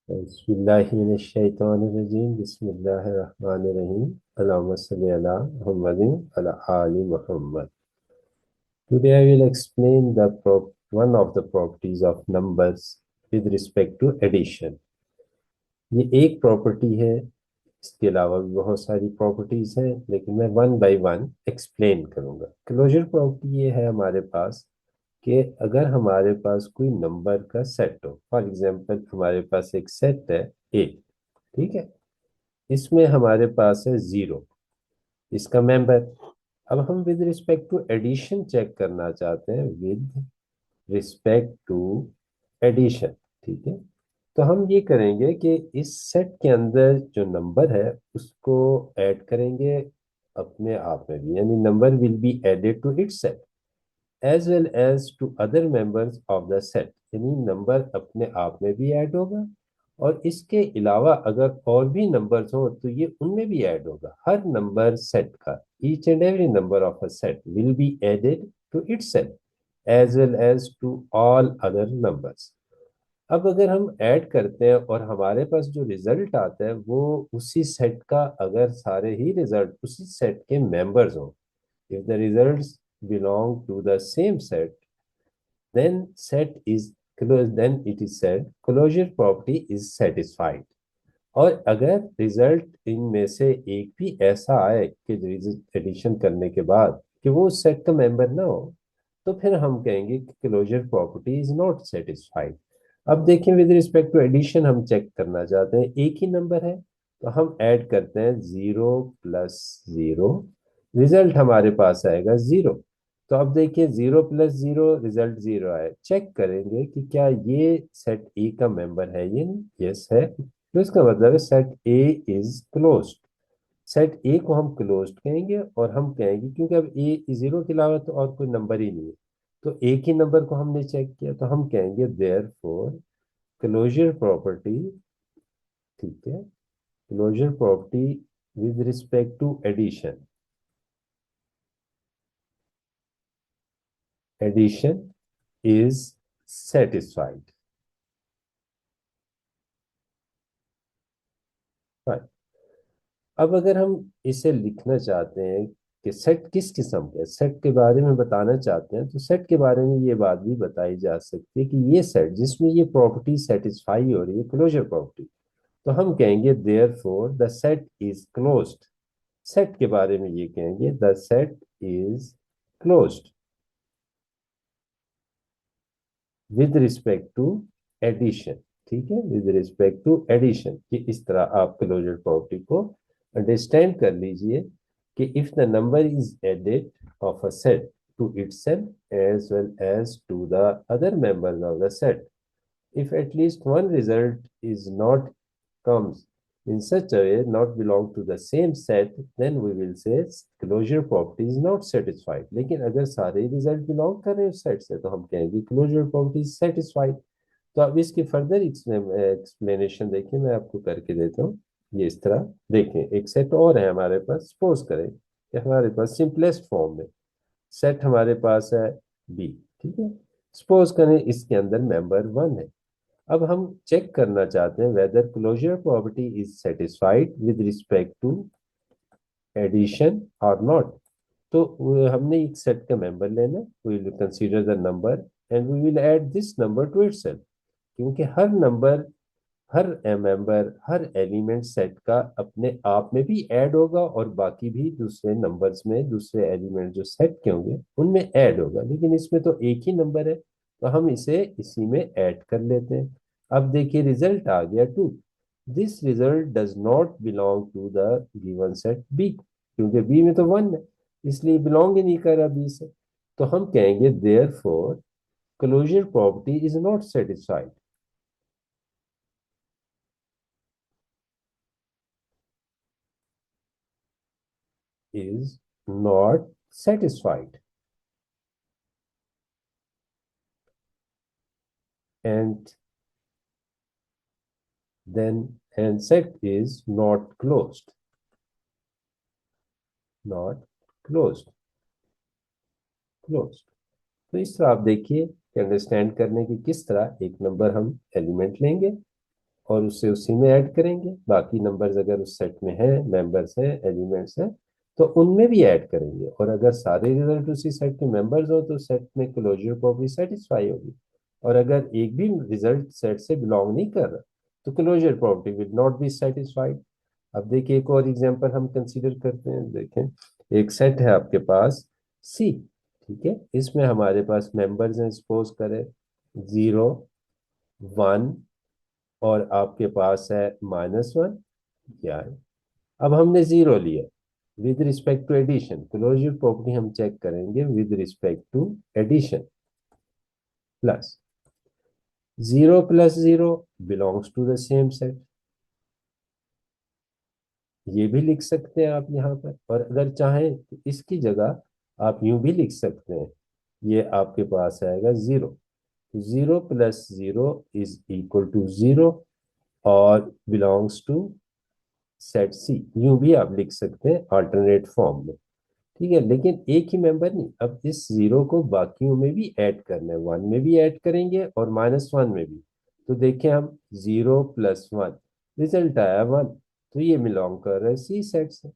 बिस्मिल्लाहिर्रहमानिर्रहीम बिस्मिल्लाहिर्रहमानिर्रहीम अल्लाहुम्मा सल्ली अला मुहम्मदिन अला आलि Muhammad. Today I will explain one of the properties of numbers with respect to addition. ये एक प्रॉपर्टी है. इसके अलावा भी बहुत सारी प्रॉपर्टीज हैं, लेकिन मैं वन बाय वन एक्सप्लेन करूंगा. क्लोजर प्रॉपर्टी ये है हमारे पास कि अगर हमारे पास कोई नंबर का सेट हो, फॉर एग्जांपल हमारे पास एक सेट है ए. ठीक है. इसमें हमारे पास है जीरो, इसका मेंबर. अब हम with respect to addition check करना चाहते हैं, विद रिस्पेक्ट टू एडिशन. ठीक है. तो हम ये करेंगे कि इस सेट के अंदर जो नंबर है उसको ऐड करेंगे अपने आप में भी, यानी number will be added to its set as well as to other members of the set, यानी नंबर अपने आप में भी ऐड होगा और इसके अलावा अगर और भी नंबर्स हो तो ये उनमें भी ऐड होगा. हर नंबर सेट का, each and every number of a set will be added to its set as well as to all other numbers. अब अगर हम ऐड करते हैं और हमारे पास जो रिजल्ट आता है वो उसी सेट का, अगर सारे ही रिजल्ट उसी सेट के मेंबर्स हों, if the results belong to the same set, then it is said closure property is satisfied. और अगर रिजल्ट इनमें से एक भी ऐसा आए कि एडिशन करने के बाद कि वो उस सेट का मेंबर ना हो, तो फिर हम कहेंगे कि closure property is not satisfied. अब देखिए, विद रिस्पेक्ट टू एडिशन हम चेक करना चाहते हैं. एक ही नंबर है तो हम ऐड करते हैं जीरो प्लस जीरो, रिजल्ट हमारे पास आएगा जीरो. तो अब देखिए, zero plus zero result zero आए. चेक करेंगे कि क्या ये सेट ए का मेंबर है. ये यस है, तो इसका मतलब है set A is closed. Set ए को हम क्लोज्ड कहेंगे और हम कहेंगे क्योंकि अब ए जीरो के अलावा तो और कोई नंबर ही नहीं है, तो एक ही नंबर को हमने चेक किया, तो हम कहेंगे देयर फोर क्लोजर प्रॉपर्टी. ठीक है. Closure property with respect to addition, addition is satisfied. अब अगर हम इसे लिखना चाहते हैं कि सेट किस किस्म का है, सेट के बारे में बताना चाहते हैं, तो सेट के बारे में ये बात भी बताई जा सकती है कि ये सेट जिसमें ये प्रॉपर्टी सेटिस्फाई हो रही है, क्लोजर प्रॉपर्टी, तो हम कहेंगे therefore the set is closed. Set के बारे में ये कहेंगे the set is closed with respect to addition. ठीक है, विद रिस्पेक्ट टू एडिशन, कि इस तरह आप क्लोजर प्रॉपर्टी को अंडरस्टैंड कर लीजिए कि if the number is added of a set to itself as well as to the other members of the set, if at least one result is not comes in such a way not belong to the same set, then we will say closure property is not satisfied. लेकिन अगर सारे result belong कर रहे हैं उस set से, तो हम कहेंगे क्लोजर प्रॉपर्टी इज सेटिस्फाइड. तो अब इसकी फर्दर एक्सप्लेनेशन देखिए, मैं आपको करके देता हूँ. ये इस तरह देखें, एक सेट और है हमारे पास. सपोज करें कि हमारे पास सिंपलेस्ट फॉर्म में सेट हमारे पास है बी. ठीक है. सपोज करें इसके अंदर मेंबर वन है. अब हम चेक करना चाहते हैं whether closure property is satisfied with respect to addition और नॉट. तो हमने एक सेट का मेंबर लेना, we will consider the number and we will add this number to itself. क्योंकि हर नंबर, हर मेंबर, हर एलिमेंट सेट का अपने आप में भी ऐड होगा और बाकी भी दूसरे नंबर्स में दूसरे एलिमेंट जो सेट के होंगे उनमें ऐड होगा. लेकिन इसमें तो एक ही नंबर है, तो हम इसे इसी में ऐड कर लेते हैं. अब देखिए, रिजल्ट आ गया two. This result does not belong to the given set b, क्योंकि बी में तो वन है, इसलिए बिलोंग ही नहीं कर रहा बी से. तो हम कहेंगे therefore closure property is not satisfied, is not satisfied, and then and set is not closed, not closed, closed. तो इस तरह आप देखिए कि अंडरस्टैंड करने की किस तरह एक नंबर हम एलिमेंट लेंगे और उससे उसी में ऐड करेंगे, बाकी नंबर्स अगर उस सेट में है, मेंबर्स हैं, एलिमेंट्स हैं, तो उनमें भी ऐड करेंगे। और अगर सारे रिजल्ट उसी सेट के मेंबर्स हो तो सेट में क्लोजर प्रॉपर्टी सेटिस्फाई होगी। और अगर एक भी रिजल्ट सेट से बिलोंग नहीं कर रहा तो closure property will not be satisfied. अब देखिए एक और एग्जांपल हम कंसीडर करते हैं। देखें, एक सेट है आपके पास सी, ठीक है, इसमें हमारे पास मेंबर्स हैं, सपोज करें 0, 1, और आपके पास है -1, क्या है। अब हमने 0 लिया with respect to addition, closure property हम चेक करेंगे with respect to addition. Plus 0 plus 0 belongs to the same set, ये भी लिख सकते हैं आप यहाँ पर। और अगर चाहें तो इसकी जगह आप यूं भी लिख सकते हैं, ये आपके पास आएगा 0, 0 प्लस 0 इज इक्वल टू 0 और बिलोंग्स टू सेट सी, यूं भी आप लिख सकते हैं अल्टरनेट फॉर्म में। ठीक है, लेकिन एक ही मेंबर नहीं, अब इस 0 को बाकियों में भी ऐड करना है, 1 में भी ऐड करेंगे और -1 में भी। तो देखें हम 0 प्लस 1, रिजल्ट आया 1, तो ये बिलोंग कर रहा है सी सेट से।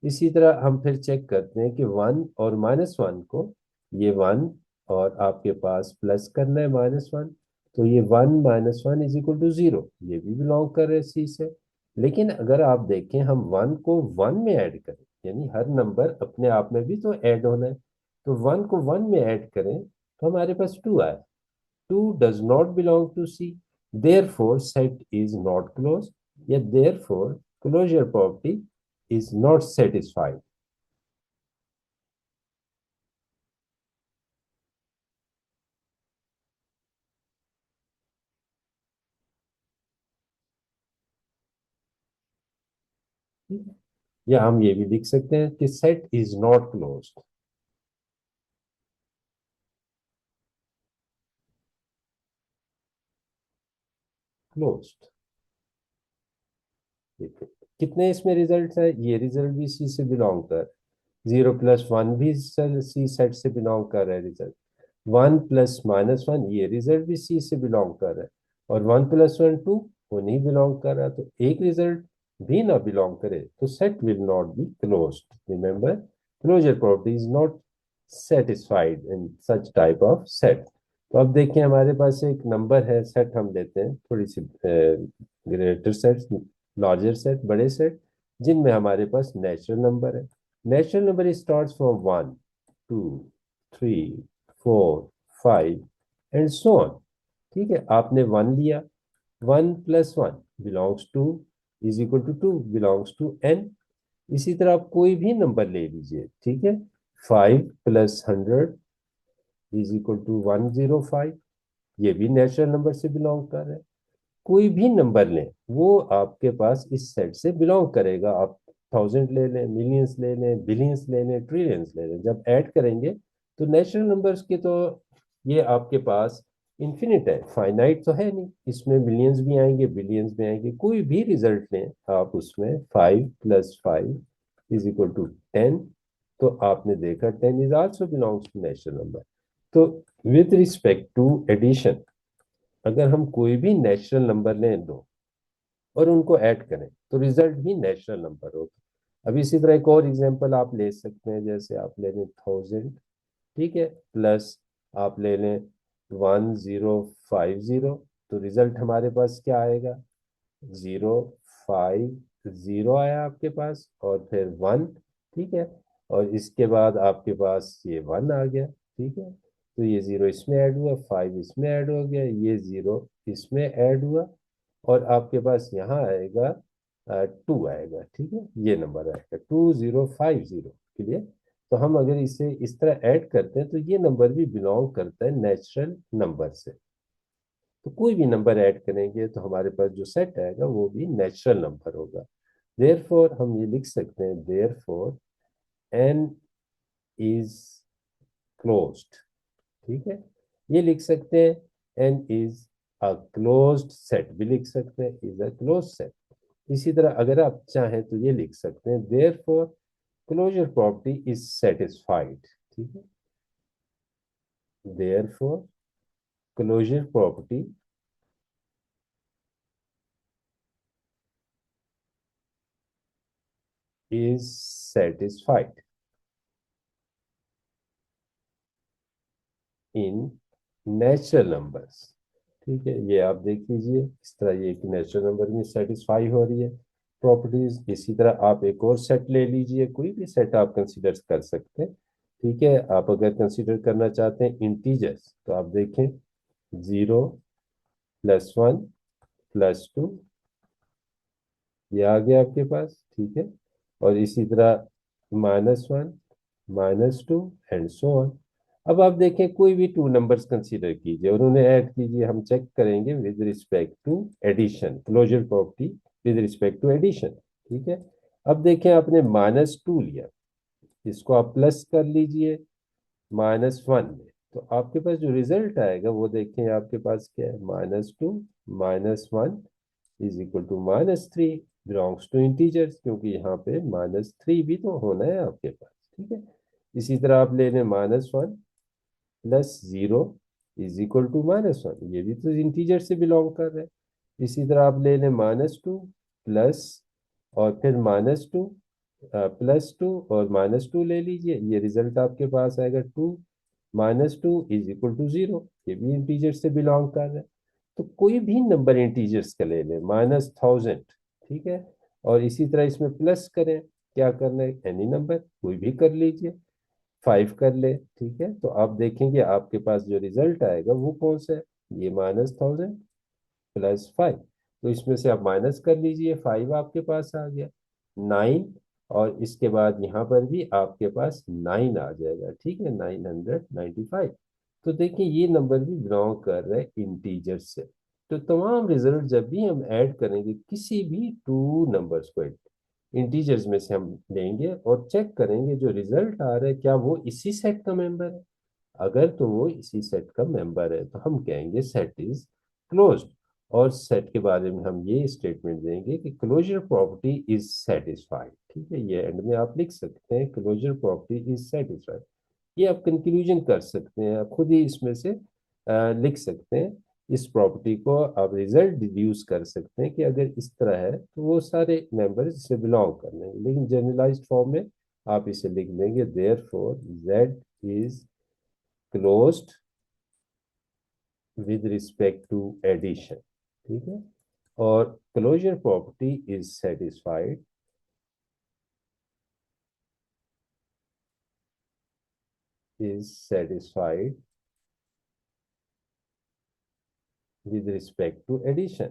इसी तरह हम फिर चेक करते हैं कि 1 और -1 को, ये 1 और आपके पास प्लस करना है -1, तो ये 1 -1 इज इक्वल टू 0, ये भी बिलोंग कर रहे हैं सी से। लेकिन अगर आप देखें हम 1 को 1 में ऐड करें, यानी हर नंबर अपने आप में भी तो ऐड होना है, तो 1 को 1 में ऐड करें तो हमारे पास 2 आए। 2 does not belong to C, therefore set is not closed, या therefore closure property is not satisfied। या हम ये भी लिख सकते हैं कि set is not closed. Closed, देखिए कितने इसमें रिजल्ट है, ये रिजल्ट भी सी से बिलोंग कर, 0 प्लस 1 भी सी सेट से बिलोंग कर रहा है रिजल्ट, 1 प्लस -1 ये रिजल्ट भी सी से बिलोंग कर रहा है, और 1 + 1 2 वो नहीं बिलोंग कर रहा, तो एक रिजल्ट भी ना बिलोंग करे तो set will not be closed. Remember, closure property is not satisfied in such type of set. तो अब देखिए हमारे पास एक नंबर है, सेट हम लेते हैं थोड़ी सी ग्रेटर सेट, लार्जर सेट, बड़े सेट, जिनमें हमारे पास नेचुरल नंबर है। Natural number starts from 1, 2, 3, 4, 5 and so on. ठीक है, आपने 1 लिया, 1 + 1 belongs to, is equal to 2 belongs to n। इसी तरह आप कोई भी नंबर ले लीजिए, ठीक है, 5 + 100 इज इक्वल टू 105, ये भी नेचुरल नंबर से बिलोंग कर रहा है। कोई भी नंबर लें वो आपके पास इस सेट से बिलोंग करेगा। आप 1000 ले लें, मिलियंस ले लें, बिलियंस ले लें, ट्रिलियंस ले लें, जब ऐड करेंगे तो नेचुरल नंबर्स के तो ये आपके पास इन्फिनिट है, फाइनाइट तो है नहीं, इसमें मिलियंस भी आएंगे, बिलियंस भी आएंगे। कोई भी रिजल्ट लें आप उसमें 5 + 5 इज इक्वल टू 10, तो आपने देखा 10 is also belongs to natural number. तो विद रिस्पेक्ट टू एडिशन, अगर हम कोई भी नेचुरल नंबर लें दो और उनको ऐड करें तो रिजल्ट भी नेचुरल नंबर होगा। अब इसी तरह एक और एग्जांपल आप ले सकते हैं, जैसे आप ले लें 1000, ठीक है, प्लस आप ले लें 1050, तो रिजल्ट हमारे पास क्या आएगा, 050 आया आपके पास, और फिर 1, ठीक है, और इसके बाद आपके पास ये 1 आ गया, ठीक है। तो ये 0 इसमें ऐड हुआ, 5 इसमें ऐड हो गया, ये 0 इसमें ऐड हुआ, और आपके पास यहाँ आएगा 2 आएगा, ठीक है, ये नंबर आएगा 2050। क्लियर। तो हम अगर इसे इस तरह ऐड करते हैं तो ये नंबर भी बिलोंग करता है नेचुरल नंबर से। तो कोई भी नंबर ऐड करेंगे तो हमारे पास जो सेट आएगा वो भी नेचुरल नंबर होगा। देयरफॉर हम ये लिख सकते हैं, देयरफॉर n इज क्लोज्ड, ठीक है, ये लिख सकते हैं n is a closed set, भी लिख सकते हैं इज अ क्लोज्ड सेट। इसी तरह अगर आप चाहें तो ये लिख सकते हैं, therefore closure property is satisfied, ठीक है, therefore closure property is satisfied in natural numbers. ठीक है, ये आप देख लीजिए इस तरह, ये एक नेचुरल नंबर में सेटिस्फाई हो रही है प्रॉपर्टीज। इसी तरह आप एक और सेट ले लीजिए, कोई भी सेट आप कंसीडर कर सकते हैं। ठीक है, आप अगर कंसीडर करना चाहते हैं इंटीजर्स, तो आप देखें 0 +1 +2, ये आ गया आपके पास। ठीक है, और इसी तरह -1 -2 एंड सो ऑन। अब आप देखें कोई भी टू नंबर्स कंसीडर कीजिए और उन्हें ऐड कीजिए, हम चेक करेंगे with respect to addition, closure property with respect to addition. ठीक है, अब देखें आपने -2 लिया, इसको आप प्लस कर लीजिए -1 में, तो आपके पास जो रिजल्ट आएगा वो देखें आपके पास क्या है, -2 -1 is equal to -3, belongs to integers, क्योंकि यहाँ पे -3 भी तो होना है आपके पास। ठीक है, इसी तरह आप ले लें -1 +0 इज इक्वल टू -1, ये भी तो इंटीजर से बिलोंग कर रहा है। इसी तरह आप ले लें -2 प्लस और फिर -2 +2 और -2 ले लीजिए, ये रिजल्ट आपके पास आएगा 2 -2 इज इक्वल टू 0, ये भी इंटीजर से बिलोंग कर रहा है। तो कोई भी नंबर इंटीजर्स का ले लें, -1000। ठीक है, और इसी तरह इसमें प्लस करें, क्या करना है, एनी नंबर कोई भी कर लीजिए, 5 कर ले। ठीक है, तो आप देखेंगे आपके पास जो रिजल्ट आएगा वो कौन सा है, ये -1000 +5, तो इसमें से आप माइनस कर लीजिए, 5 आपके पास आ गया, 9, और इसके बाद यहाँ पर भी आपके पास 9 आ जाएगा। ठीक है, 995। तो देखिए ये नंबर भी बिलोंग कर रहे हैं इंटीजर से। तो तमाम रिजल्ट जब भी हम ऐड करेंगे किसी भी टू नंबर्स को, इंटीजर्स में से हम लेंगे और चेक करेंगे जो रिजल्ट आ रहा है क्या वो इसी सेट का मेंबर है। अगर तो वो इसी सेट का मेंबर है तो हम कहेंगे सेट इज क्लोज्ड। और सेट के बारे में हम ये स्टेटमेंट देंगे कि क्लोजर प्रॉपर्टी इज सेटिस्फाइड। ठीक है, ये एंड में आप लिख सकते हैं क्लोजर प्रॉपर्टी इज सेटिस्फाइड। ये आप कंक्लूजन कर सकते हैं, आप खुद ही इसमें से लिख सकते हैं। इस प्रॉपर्टी को आप रिजल्ट डिड्यूस कर सकते हैं कि अगर इस तरह है तो वो सारे मेंबर्स इससे बिलोंग कर लेंगे, लेकिन जनरलाइज्ड फॉर्म में आप इसे लिख देंगे therefore Z is closed with respect to addition. ठीक है, और closure property is satisfied is satisfied with respect to addition.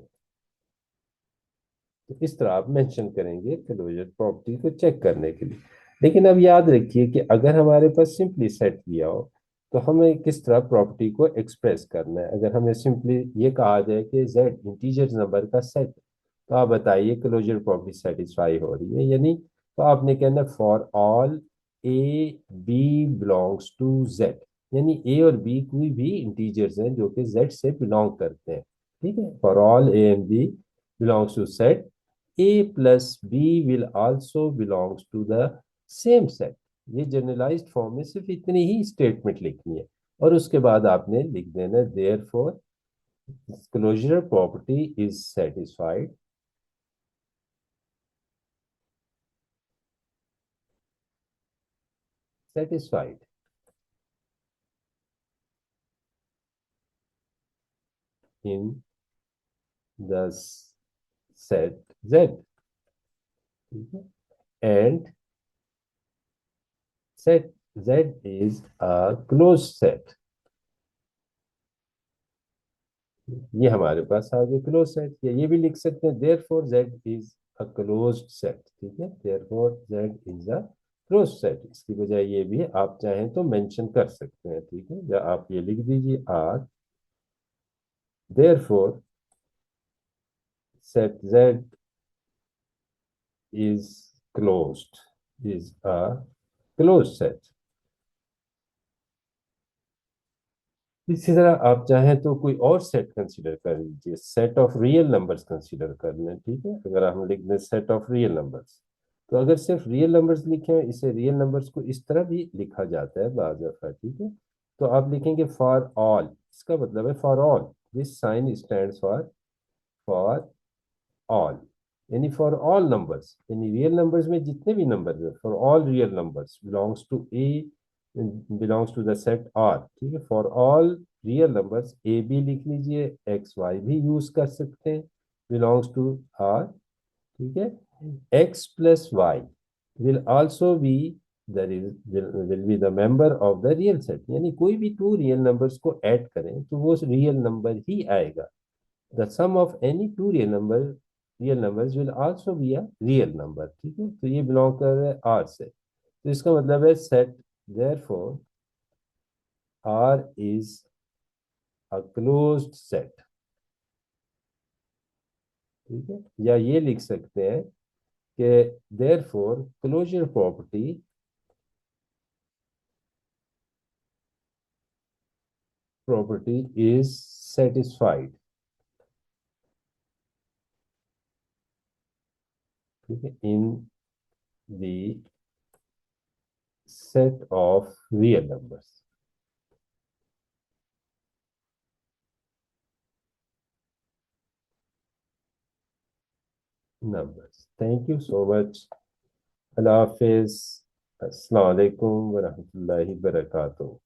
तो इस तरह आप मेंशन करेंगे क्लोजर प्रॉपर्टी को चेक करने के लिए। लेकिन अब याद रखिए कि अगर हमारे पास सिंपली सेट दिया हो तो हमें किस तरह प्रॉपर्टी को एक्सप्रेस करना है। अगर हमें सिंपली ये कहा जाए कि जेड इंटीजर नंबर का सेट, तो आप बताइए क्लोजर प्रॉपर्टी सेटिस्फाई हो रही है या नहीं। तो आपने कहना for all a b belongs to Z, यानी ए और बी कोई भी इंटीजर्स हैं जो कि जेड से बिलोंग करते हैं। ठीक है, for all a and b belongs to set, A plus B will also belongs to the same set। ये जनरलाइज्ड फॉर्म में सिर्फ इतनी ही स्टेटमेंट लिखनी है और उसके बाद आपने लिख देना therefore closure property is satisfied in the set Z। ठीक है, and set Z is a close set. ये हमारे पास आ गया क्लोज सेट, या ये भी लिख सकते हैं therefore Z is a closed set. ठीक है, therefore Z is a close set, इसकी बजाय ये भी आप चाहें तो मेंशन कर सकते हैं। ठीक है, या आप ये लिख दीजिए R therefore set Z is closed is a close set. इसी तरह आप चाहें तो कोई और सेट कंसीडर कर लीजिए, set of real numbers consider कर लें। ठीक है, अगर हम लिख दें सेट ऑफ रियल नंबर्स, तो अगर सिर्फ रियल नंबर्स लिखे हैं, इसे रियल नंबर्स को इस तरह भी लिखा जाता है बाज़ दफा। ठीक है, तो आप लिखेंगे फॉर ऑल, इसका मतलब है for all, this sign stands for all. यानी फॉर ऑल नंबर्स, यानी रियल नंबर्स में जितने भी नंबर है, for all real numbers belongs to the set R, ठीक है। For all real numbers a भी लिख लीजिए, एक्स वाई भी यूज कर सकते हैं, बिलोंग्स टू आर, ठीक है। X plus y will also be the will be the member of the real set, यानी कोई भी टू रियल नंबर्स को ऐड करें तो वो रियल नंबर ही आएगा। The sum of any two real numbers will also be a real number, ठीक है। तो ये बिलोंग कर रहा है आर से, तो इसका मतलब है set therefore R is a closed set, ठीक है। या ये लिख सकते हैं कि therefore closure property is satisfied, ठीक है, in the set of real numbers. Thank you so much. अल्लाह हाफिज। अस्सलाम वालेकुम व रहमतुल्लाहि व बरकातुहू।